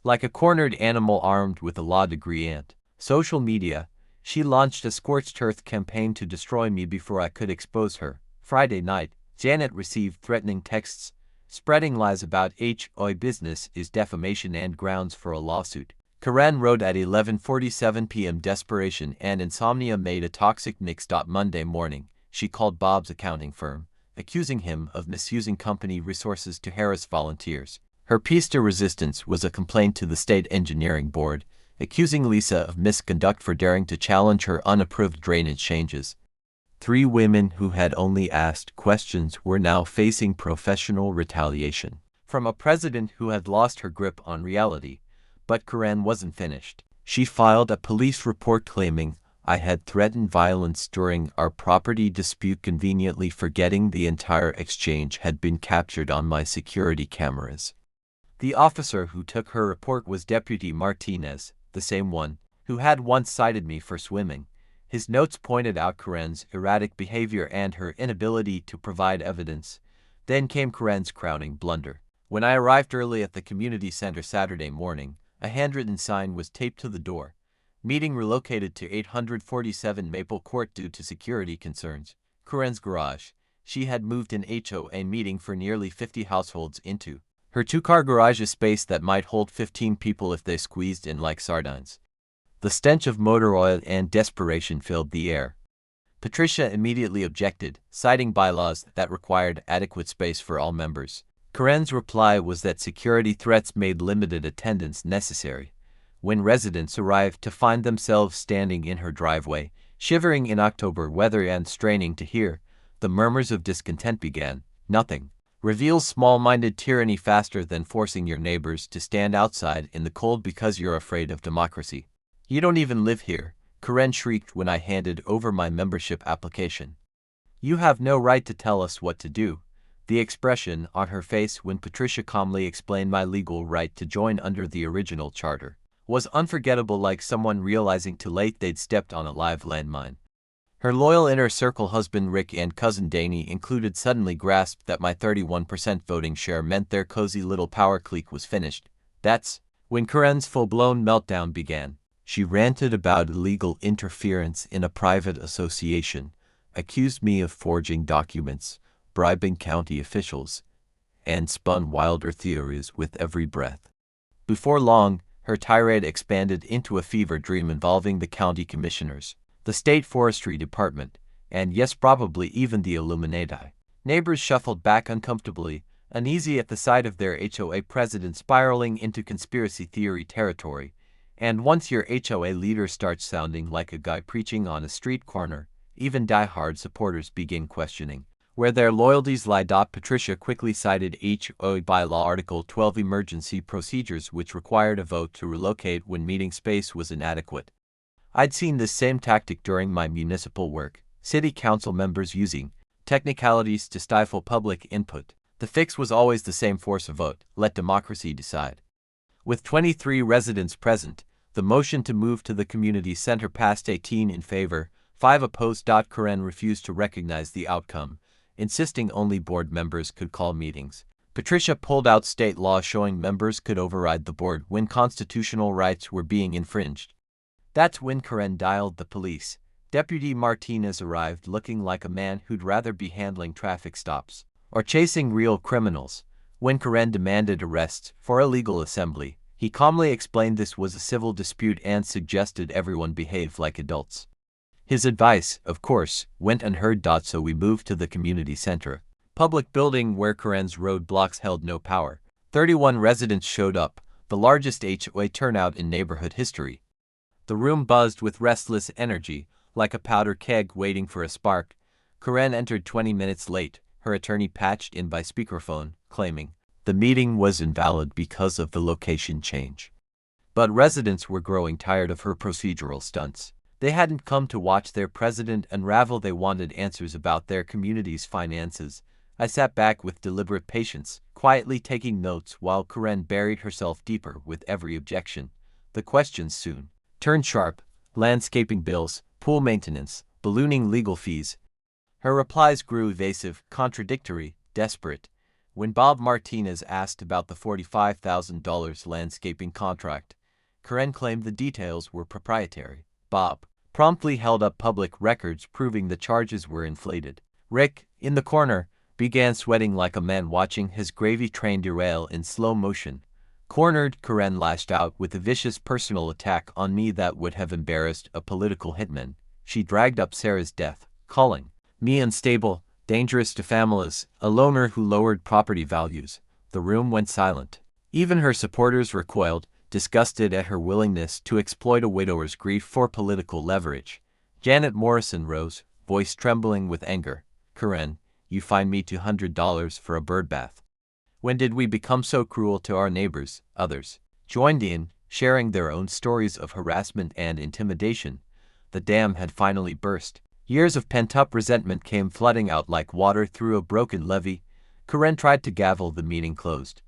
Like a cornered animal armed with a law degree and social media, she launched a scorched earth campaign to destroy me before I could expose her. Friday night, Janet received threatening texts. Spreading lies about HOA business is defamation and grounds for a lawsuit. Karen wrote at 11:47 p.m. Desperation and insomnia made a toxic mix. Monday morning, she called Bob's accounting firm, accusing him of misusing company resources to harass volunteers. Her piece de resistance was a complaint to the State Engineering Board, accusing Lisa of misconduct for daring to challenge her unapproved drainage changes. 3 women who had only asked questions were now facing professional retaliation from a president who had lost her grip on reality. But Karen wasn't finished. She filed a police report claiming I had threatened violence during our property dispute, conveniently forgetting the entire exchange had been captured on my security cameras. The officer who took her report was Deputy Martinez, the same one who had once cited me for swimming. His notes pointed out Karen's erratic behavior and her inability to provide evidence. Then came Karen's crowning blunder. When I arrived early at the community center Saturday morning, a handwritten sign was taped to the door. Meeting relocated to 847 Maple Court due to security concerns. Karen's garage. She had moved an HOA meeting for nearly 50 households into her 2-car garage, a space that might hold 15 people if they squeezed in like sardines. The stench of motor oil and desperation filled the air. Patricia immediately objected, citing bylaws that required adequate space for all members. Karen's reply was that security threats made limited attendance necessary. When residents arrived to find themselves standing in her driveway, shivering in October weather and straining to hear the murmurs of discontent began. Nothing reveals small-minded tyranny faster than forcing your neighbors to stand outside in the cold because you're afraid of democracy. You don't even live here, Karen shrieked when I handed over my membership application. You have no right to tell us what to do. The expression on her face when Patricia calmly explained my legal right to join under the original charter was unforgettable, like someone realizing too late they'd stepped on a live landmine. Her loyal inner circle husband Rick and cousin Danny included suddenly grasped that my 31% voting share meant their cozy little power clique was finished. That's when Karen's full-blown meltdown began. She ranted about illegal interference in a private association, accused me of forging documents, bribing county officials, and spun wilder theories with every breath. Before long, her tirade expanded into a fever dream involving the county commissioners, the state forestry department, and yes, probably even the Illuminati. Neighbors shuffled back uncomfortably, uneasy at the sight of their HOA president spiraling into conspiracy theory territory. And once your HOA leader starts sounding like a guy preaching on a street corner, even die-hard supporters begin questioning where their loyalties lie. Patricia quickly cited HOA bylaw Article 12 emergency procedures, which required a vote to relocate when meeting space was inadequate. I'd seen this same tactic during my municipal work, city council members using technicalities to stifle public input. The fix was always the same: force a vote, let democracy decide. With 23 residents present, the motion to move to the community center passed 18 in favor, 5 opposed. Karen refused to recognize the outcome, insisting only board members could call meetings. Patricia pulled out state law showing members could override the board when constitutional rights were being infringed. That's when Karen dialed the police. Deputy Martinez arrived looking like a man who'd rather be handling traffic stops or chasing real criminals. When Karen demanded arrests for illegal assembly, he calmly explained this was a civil dispute and suggested everyone behave like adults. His advice, of course, went unheard. So we moved to the community center, public building where Karen's roadblocks held no power. 31 residents showed up, the largest HOA turnout in neighborhood history. The room buzzed with restless energy, like a powder keg waiting for a spark. Karen entered 20 minutes late, her attorney patched in by speakerphone, claiming the meeting was invalid because of the location change. But residents were growing tired of her procedural stunts. They hadn't come to watch their president unravel, they wanted answers about their community's finances. I sat back with deliberate patience, quietly taking notes while Karen buried herself deeper with every objection. The questions soon turned sharp: landscaping bills, pool maintenance, ballooning legal fees. Her replies grew evasive, contradictory, desperate. When Bob Martinez asked about the $45,000 landscaping contract, Karen claimed the details were proprietary. Bob promptly held up public records proving the charges were inflated. Rick, in the corner, began sweating like a man watching his gravy train derail in slow motion. Cornered, Karen lashed out with a vicious personal attack on me that would have embarrassed a political hitman. She dragged up Sarah's death, calling me unstable, Dangerous to families, a loner who lowered property values. The room went silent. Even her supporters recoiled, disgusted at her willingness to exploit a widower's grief for political leverage. Janet Morrison rose, voice trembling with anger. Karen, you fined me $200 for a birdbath. When did we become so cruel to our neighbors? Others joined in, sharing their own stories of harassment and intimidation. The dam had finally burst. Years of pent-up resentment came flooding out like water through a broken levee. Karen tried to gavel the meeting closed.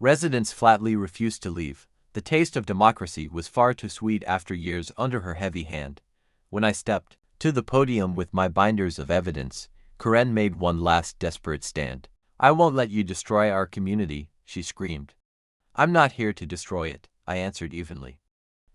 Residents flatly refused to leave. The taste of democracy was far too sweet after years under her heavy hand. When I stepped to the podium with my binders of evidence, Karen made one last desperate stand. I won't let you destroy our community, she screamed. I'm not here to destroy it, I answered evenly.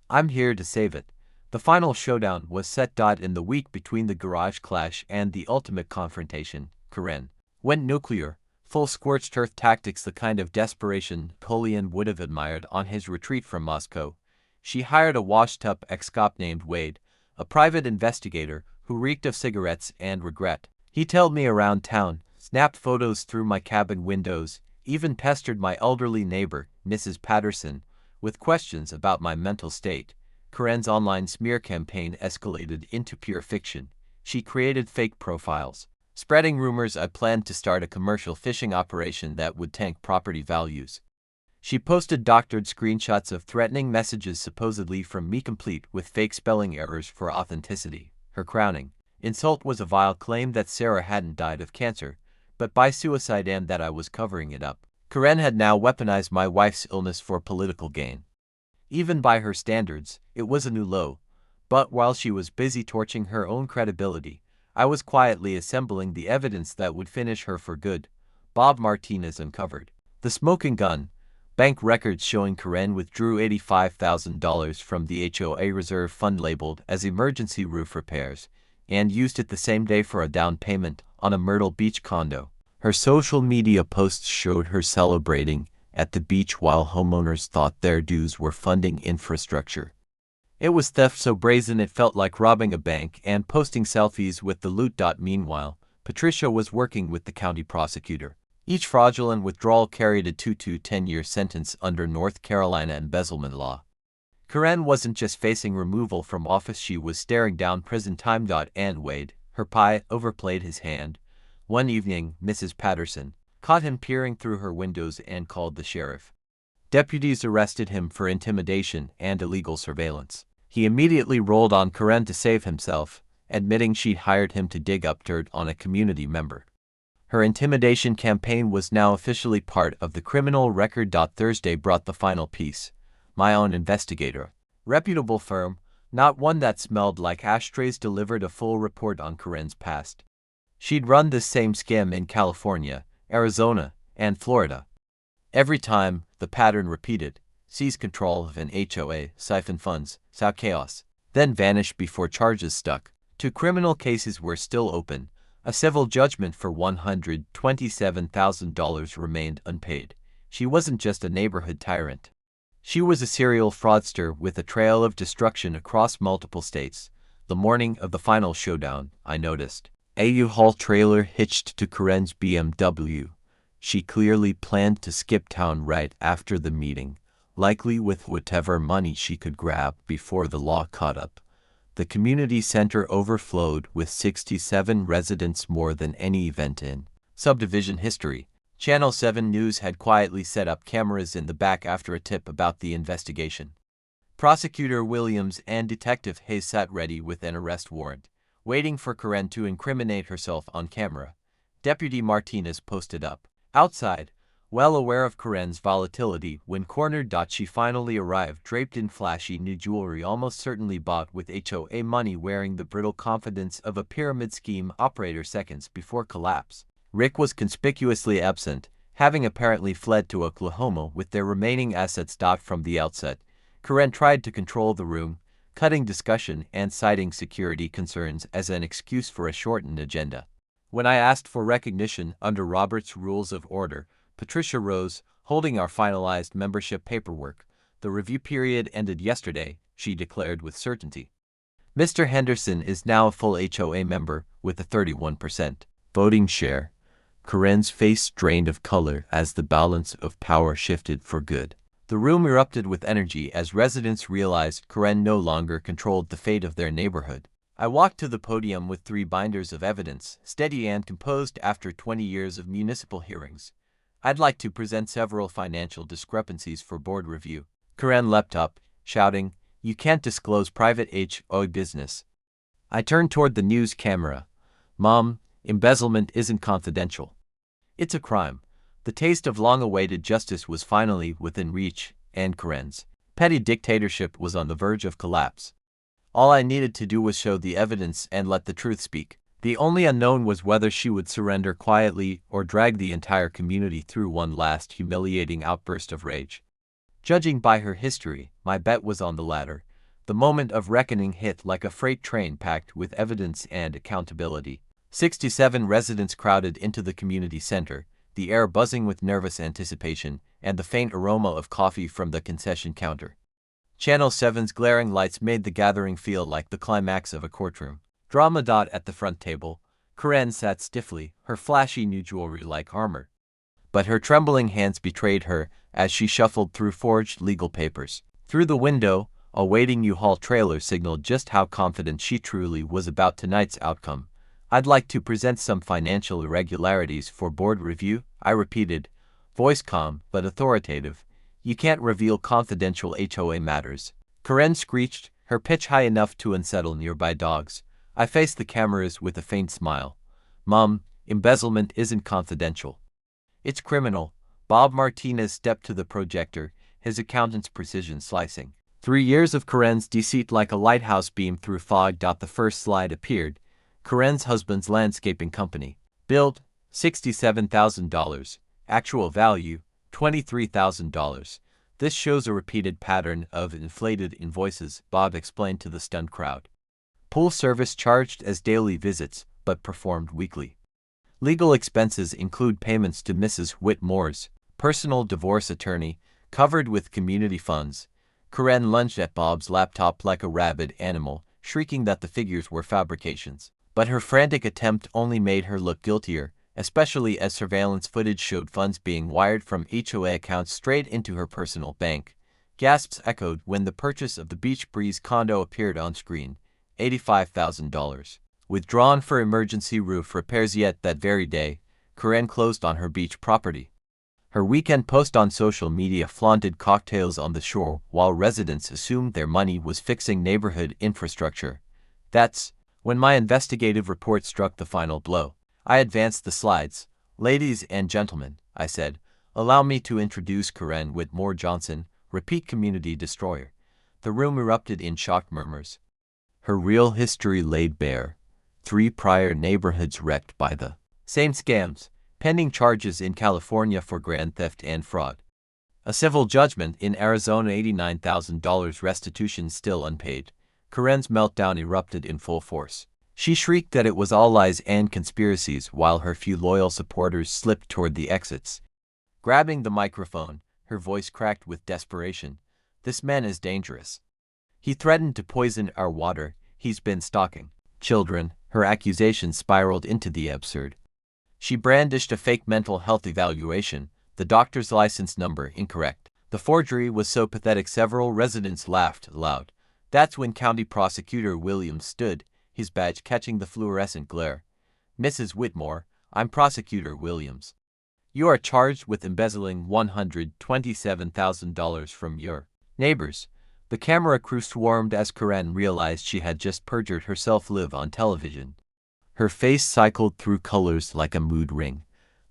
I'm here to save it. The final showdown was set. In the week between the garage clash and the ultimate confrontation, Karen went nuclear, full scorched earth tactics, the kind of desperation Napoleon would have admired on his retreat from Moscow. She hired a washed-up ex-cop named Wade, a private investigator who reeked of cigarettes and regret. He tailed me around town, snapped photos through my cabin windows, even pestered my elderly neighbor, Mrs. Patterson, with questions about my mental state. Karen's online smear campaign escalated into pure fiction. She created fake profiles, spreading rumors I planned to start a commercial fishing operation that would tank property values. She posted doctored screenshots of threatening messages supposedly from me, complete with fake spelling errors for authenticity. Her crowning insult was a vile claim that Sarah hadn't died of cancer, but by suicide, and that I was covering it up. Karen had now weaponized my wife's illness for political gain. Even by her standards, it was a new low. But while she was busy torching her own credibility, I was quietly assembling the evidence that would finish her for good. Bob Martinez uncovered the smoking gun. Bank records showing Karen withdrew $85,000 from the HOA reserve fund labeled as emergency roof repairs, and used it the same day for a down payment on a Myrtle Beach condo. Her social media posts showed her celebrating at the beach while homeowners thought their dues were funding infrastructure. It was theft so brazen it felt like robbing a bank and posting selfies with the loot. Meanwhile, Patricia was working with the county prosecutor. Each fraudulent withdrawal carried a 2 to 10-year sentence under North Carolina embezzlement law. Karen wasn't just facing removal from office, she was staring down prison time. And Wade, her pie, overplayed his hand. One evening, Mrs. Patterson caught him peering through her windows and called the sheriff. Deputies arrested him for intimidation and illegal surveillance. He immediately rolled on Karen to save himself, admitting she'd hired him to dig up dirt on a community member. Her intimidation campaign was now officially part of the criminal record. Thursday brought the final piece. My own investigator, reputable firm, not one that smelled like ashtrays, delivered a full report on Karen's past. She'd run this same scam in California, Arizona, and Florida. Every time, the pattern repeated: seize control of an HOA, siphon funds, sow chaos, then vanish before charges stuck. 2 criminal cases were still open. A civil judgment for $127,000 remained unpaid. She wasn't just a neighborhood tyrant. She was a serial fraudster with a trail of destruction across multiple states. The morning of the final showdown, I noticed a U-Haul trailer hitched to Karen's BMW. She clearly planned to skip town right after the meeting, likely with whatever money she could grab before the law caught up. The community center overflowed with 67 residents, more than any event in subdivision history. Channel 7 News had quietly set up cameras in the back after a tip about the investigation. Prosecutor Williams and Detective Hayes sat ready with an arrest warrant, waiting for Karen to incriminate herself on camera. Deputy Martinez posted up outside, well aware of Karen's volatility when cornered. She finally arrived, draped in flashy new jewelry almost certainly bought with HOA money, wearing the brittle confidence of a pyramid scheme operator seconds before collapse. Rick was conspicuously absent, having apparently fled to Oklahoma with their remaining assets. From the outset, Karen tried to control the room, cutting discussion and citing security concerns as an excuse for a shortened agenda. When I asked for recognition under Robert's Rules of Order, Patricia rose, holding our finalized membership paperwork. The review period ended yesterday, she declared with certainty. Mr. Henderson is now a full HOA member with a 31% Voting share. Karen's face drained of color as the balance of power shifted for good. The room erupted with energy as residents realized Karen no longer controlled the fate of their neighborhood. I walked to the podium with 3 binders of evidence, steady and composed after 20 years of municipal hearings. I'd like to present several financial discrepancies for board review. Karen leapt up, shouting, "You can't disclose private HOA business." I turned toward the news camera. "Mom, embezzlement isn't confidential. It's a crime." The taste of long-awaited justice was finally within reach, and Karen's petty dictatorship was on the verge of collapse. All I needed to do was show the evidence and let the truth speak. The only unknown was whether she would surrender quietly or drag the entire community through one last humiliating outburst of rage. Judging by her history, my bet was on the latter. The moment of reckoning hit like a freight train packed with evidence and accountability. 67 residents crowded into the community center, the air buzzing with nervous anticipation and the faint aroma of coffee from the concession counter. Channel 7's glaring lights made the gathering feel like the climax of a courtroom. Drama. At the front table, Karen sat stiffly, her flashy new jewelry like armor. But her trembling hands betrayed her as she shuffled through forged legal papers. Through the window, a waiting U-Haul trailer signaled just how confident she truly was about tonight's outcome. "I'd like to present some financial irregularities for board review," I repeated, voice calm but authoritative. "You can't reveal confidential HOA matters." Karen screeched, her pitch high enough to unsettle nearby dogs. I faced the cameras with a faint smile. "Mom, embezzlement isn't confidential. It's criminal." Bob Martinez stepped to the projector, his accountant's precision slicing. 3 years of Karen's deceit like a lighthouse beam through fog. The first slide appeared. Karen's husband's landscaping company. Build, $67,000. Actual value, $23,000. "This shows a repeated pattern of inflated invoices," Bob explained to the stunned crowd. "Pool service charged as daily visits, but performed weekly. Legal expenses include payments to Mrs. Whitmore's personal divorce attorney, covered with community funds." Karen lunged at Bob's laptop like a rabid animal, shrieking that the figures were fabrications. But her frantic attempt only made her look guiltier, especially as surveillance footage showed funds being wired from HOA accounts straight into her personal bank. Gasps echoed when the purchase of the Beach Breeze condo appeared on screen. $85,000. Withdrawn for emergency roof repairs. Yet that very day, Karen closed on her beach property. Her weekend post on social media flaunted cocktails on the shore while residents assumed their money was fixing neighborhood infrastructure. That's when my investigative report struck the final blow. I advanced the slides. "Ladies and gentlemen," I said, "allow me to introduce Karen Whitmore Johnson, repeat community destroyer." The room erupted in shocked murmurs. Her real history laid bare. 3 prior neighborhoods wrecked by the same scams. Pending charges in California for grand theft and fraud. A civil judgment in Arizona. $89,000 restitution still unpaid. Karen's meltdown erupted in full force. She shrieked that it was all lies and conspiracies while her few loyal supporters slipped toward the exits. Grabbing the microphone, her voice cracked with desperation. "This man is dangerous. He threatened to poison our water. He's been stalking children." Her accusations spiraled into the absurd. She brandished a fake mental health evaluation, the doctor's license number incorrect. The forgery was so pathetic several residents laughed aloud. That's when County Prosecutor Williams stood, his badge catching the fluorescent glare. "Mrs. Whitmore, I'm Prosecutor Williams. You are charged with embezzling $127,000 from your neighbors." The camera crew swarmed as Karen realized she had just perjured herself live on television. Her face cycled through colors like a mood ring.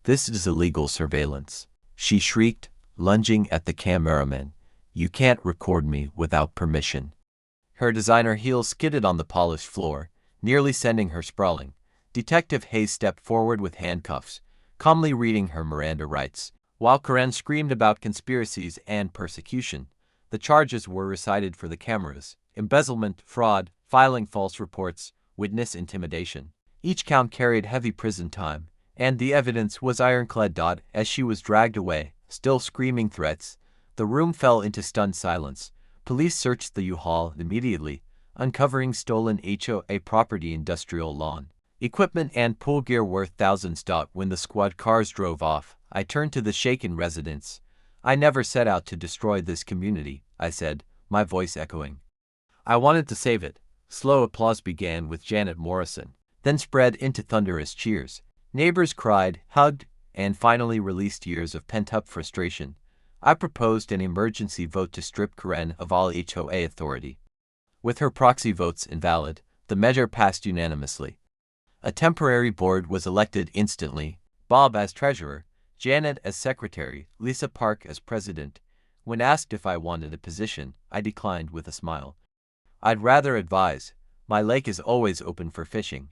"This is illegal surveillance," she shrieked, lunging at the cameraman. "You can't record me without permission." Her designer heels skidded on the polished floor, nearly sending her sprawling. Detective Hayes stepped forward with handcuffs, calmly reading her Miranda rights. While Karen screamed about conspiracies and persecution, the charges were recited for the cameras: embezzlement, fraud, filing false reports, witness intimidation. Each count carried heavy prison time, and the evidence was ironclad. As she was dragged away, still screaming threats, the room fell into stunned silence. Police searched the U-Haul immediately, uncovering stolen HOA property industrial lawn. equipment and pool gear worth thousands. When the squad cars drove off, I turned to the shaken residents. "I never set out to destroy this community," I said, my voice echoing. "I wanted to save it." Slow applause began with Janet Morrison, then spread into thunderous cheers. Neighbors cried, hugged, and finally released years of pent-up frustration. I proposed an emergency vote to strip Karen of all HOA authority. With her proxy votes invalid, the measure passed unanimously. A temporary board was elected instantly, Bob as treasurer, Janet as secretary, Lisa Park as president. When asked if I wanted a position, I declined with a smile. "I'd rather advise. My lake is always open for fishing."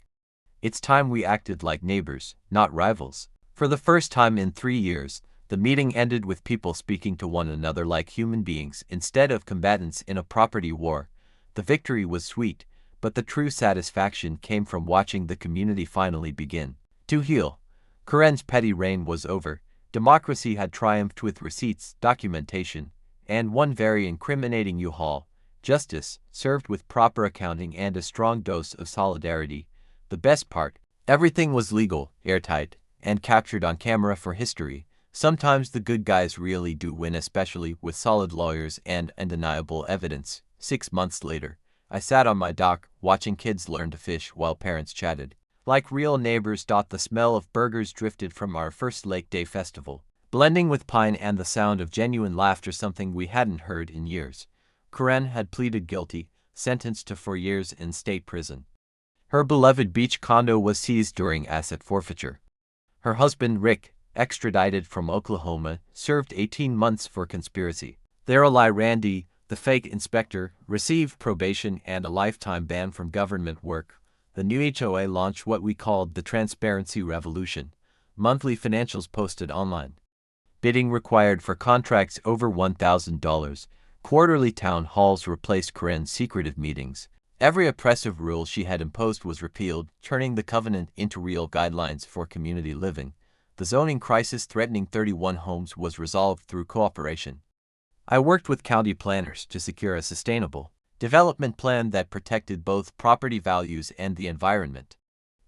It's time we acted like neighbors, not rivals. For the first time in 3 years, the meeting ended with people speaking to one another like human beings instead of combatants in a property war. The victory was sweet, but the true satisfaction came from watching the community finally begin to heal. Karen's petty reign was over. Democracy had triumphed with receipts, documentation, and one very incriminating U-Haul. Justice, served with proper accounting and a strong dose of solidarity. The best part, everything was legal, airtight, and captured on camera for history. Sometimes the good guys really do win, especially with solid lawyers and undeniable evidence. 6 months later, I sat on my dock, watching kids learn to fish while parents chatted like real neighbors. The smell of burgers drifted from our first Lake Day festival, blending with pine and the sound of genuine laughter, something we hadn't heard in years. Karen had pleaded guilty, sentenced to 4 years in state prison. Her beloved beach condo was seized during asset forfeiture. Her husband, Rick, extradited from Oklahoma, served 18 months for conspiracy. Their ally, Randy, the fake inspector, received probation and a lifetime ban from government work. The new HOA launched what we called the Transparency Revolution. Monthly financials posted online. Bidding required for contracts over $1,000. Quarterly town halls replaced Karen's secretive meetings. Every oppressive rule she had imposed was repealed, turning the covenant into real guidelines for community living. The zoning crisis threatening 31 homes was resolved through cooperation. I worked with county planners to secure a sustainable development plan that protected both property values and the environment.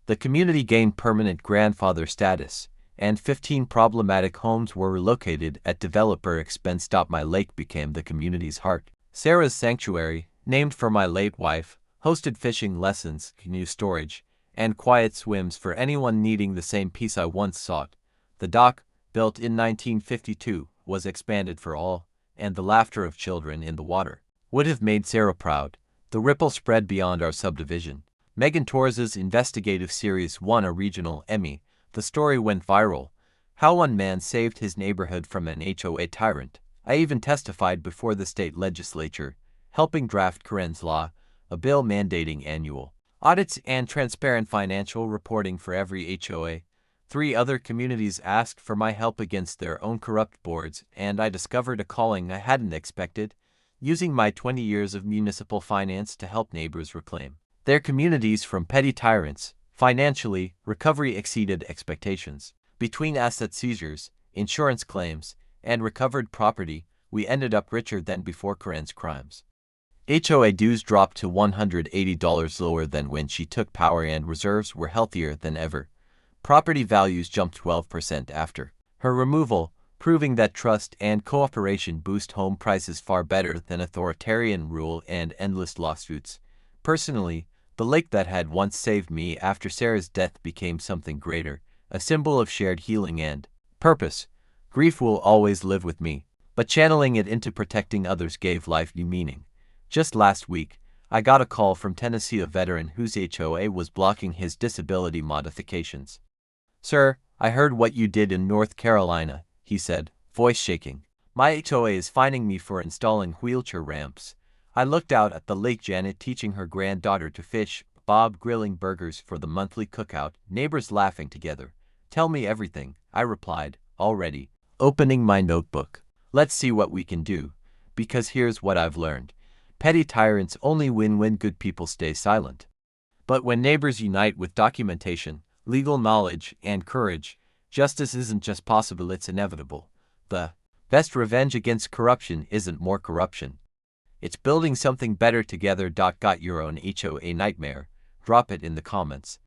The community gained permanent grandfather status, and 15 problematic homes were relocated at developer expense. My lake became the community's heart. Sarah's Sanctuary, named for my late wife, hosted fishing lessons, canoe storage, and quiet swims for anyone needing the same peace I once sought. The dock, built in 1952, was expanded for all, and the laughter of children in the water would have made Sarah proud. The ripple spread beyond our subdivision. Megan Torres's investigative series won a regional Emmy. The story went viral. How one man saved his neighborhood from an HOA tyrant. I even testified before the state legislature, helping draft Karen's Law, a bill mandating annual audits and transparent financial reporting for every HOA. 3 other communities asked for my help against their own corrupt boards, and I discovered a calling I hadn't expected, using my 20 years of municipal finance to help neighbors reclaim their communities from petty tyrants. Financially, recovery exceeded expectations. Between asset seizures, insurance claims, and recovered property, we ended up richer than before Karen's crimes. HOA dues dropped to $180 lower than when she took power, and reserves were healthier than ever. Property values jumped 12% after her removal, proving that trust and cooperation boost home prices far better than authoritarian rule and endless lawsuits. Personally, the lake that had once saved me after Sarah's death became something greater, a symbol of shared healing and purpose. Grief will always live with me, but channeling it into protecting others gave life new meaning. Just last week, I got a call from Tennessee, a veteran whose HOA was blocking his disability modifications. "Sir, I heard what you did in North Carolina," he said, voice shaking. "My HOA is fining me for installing wheelchair ramps." I looked out at the lake, Janet teaching her granddaughter to fish, Bob grilling burgers for the monthly cookout, neighbors laughing together. "Tell me everything," I replied, already opening my notebook. "Let's see what we can do. Because here's what I've learned. Petty tyrants only win when good people stay silent. But when neighbors unite with documentation, legal knowledge, and courage, justice isn't just possible, it's inevitable. The best revenge against corruption isn't more corruption. It's building something better together. Got your own HOA nightmare? Drop it in the comments.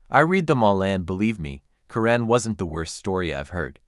I read them all and believe me, Karen wasn't the worst story I've heard.